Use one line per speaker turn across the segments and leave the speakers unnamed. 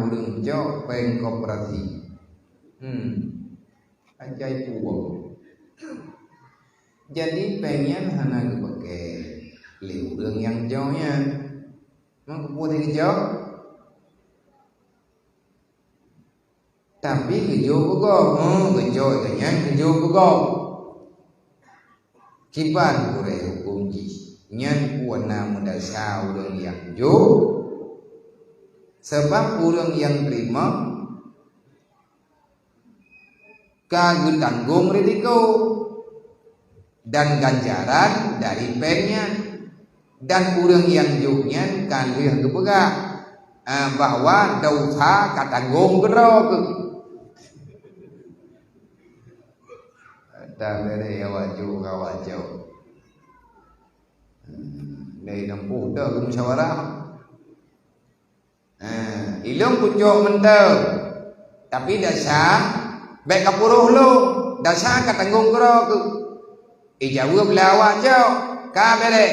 urang jo peng koperasi. Ajaib puang. Jadi pengen hana kepake liu urang yang jo nya. Mang kepuat jo. Tapi kejo bugo, kejo kanyan kejo bugo. Kiban kure hukum ji. Nyan puana modal sa urang yang jo. Sebab urang yang terima kagak tanggung risiko dan ganjaran dari pennya, dan urang yang juknya kan lihat kepega bahwa dosa katanggung gerok. Tabere ya waju kawajo. Dari nempuh dah ke musyawarah. Ilung pucuk mentau. Tapi dasar baik kapuruh lu, dasar katanggung gerok. Ijawa belawak jauh. Ka bere.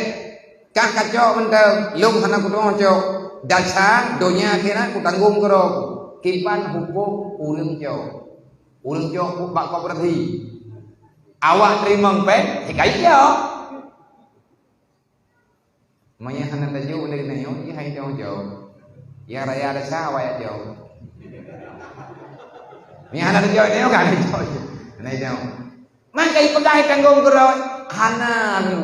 Ka kacok mentau. Lung hana kutong jauh. Dasar donya akhirnya kutanggung gerok. Kipan hukum urang jauh. Urang jauh bak koperasi. Awak terima pek, kai jo. Maya hana tajo dari nayo, ya hai jo jo. Ya raya ada sa awak jo. Maya hana tajo nayo kan jo. Nai jo. Man kai pegai tanggung geroi, hana nu.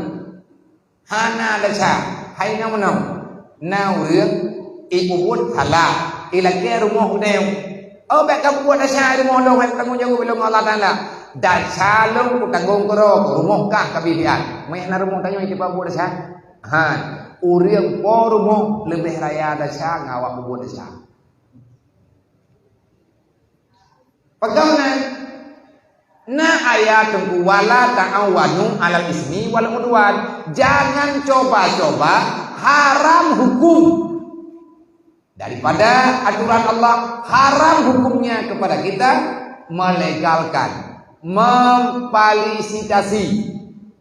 Hana ada sa, hai nau nau. Nau rương, ibu buat halal, ilake rumah udeu. Oh bek kamu buat asa rumah lo, hai tanggung jawab belum Allah Taala. Dan salung kutanggung kero rumah kah kabibian. Meh na rumah tanyo ikipa buat desa. Urang po rumah lebih raya desa ngawak buat desa. Pegawai na ayat tunggu wala ta'awanu alal ismi wal udwan. Jangan coba-coba haram hukum. Daripada aturan Allah, haram hukumnya kepada kita melegalkan, memfasilitasi,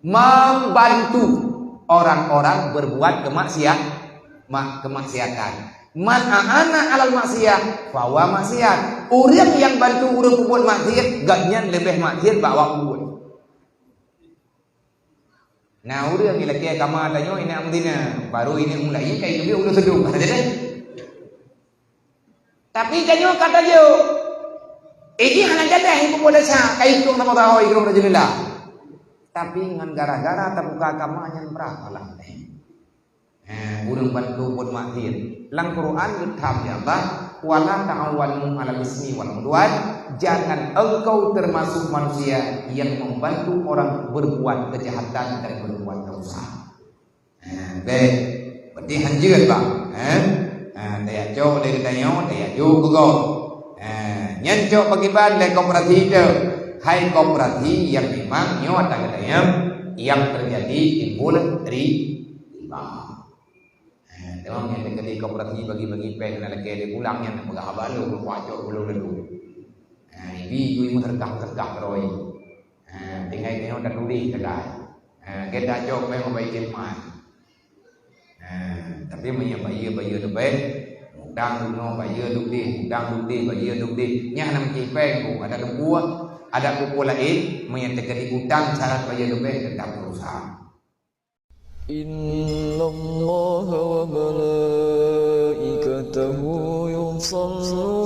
membantu orang-orang berbuat kemaksiatan. Man aana alal maksiat fawa maksiat. Urang yang bantu urang berbuat maksiat gaknya lebih maksiat bawa buat. Nah urang ilake kama tanyo ini amdina baru ini mulai kayak gitu udah sedung ada deh. Tapi kanyo kata yo ini hanya jatah yang boleh sah kayak itu nama tahu ikram rajulillah. Tapi dengan gara-gara terbuka kamanya berapa lah deh. Urang bantu buat maksiat. Lang Quran getam ya Allah, wala ta'awanu 'alal ismi wal udwan. Jangan engkau termasuk manusia yang membantu orang berbuat kejahatan dan berbuat dosa. Baik, berarti hanjir bang. Daya jo dari tanyo, daya jo gugo. Nyanco pagiban le koperasi itu. Hai koperasi yang memang nyo katanya yang terjadi timbul riba. Memang yang terjadi koperasi bagi-bagi pen dan lagi di pulangnya nak pegang abang lu kuacok belum lalu. Ibi gue tergah teroi. Tinggal nyo dah tulis kedai. Kita jok memang baikin mah. Tapi bayar tu baik. Đang no bayar duk di, bayar duk di. Nya nam ki peng ada dua, ada kumpul lain menyatakan utang syarat bayar duk tetap berusaha.
Inna Allah wa malaikatahu yusalluna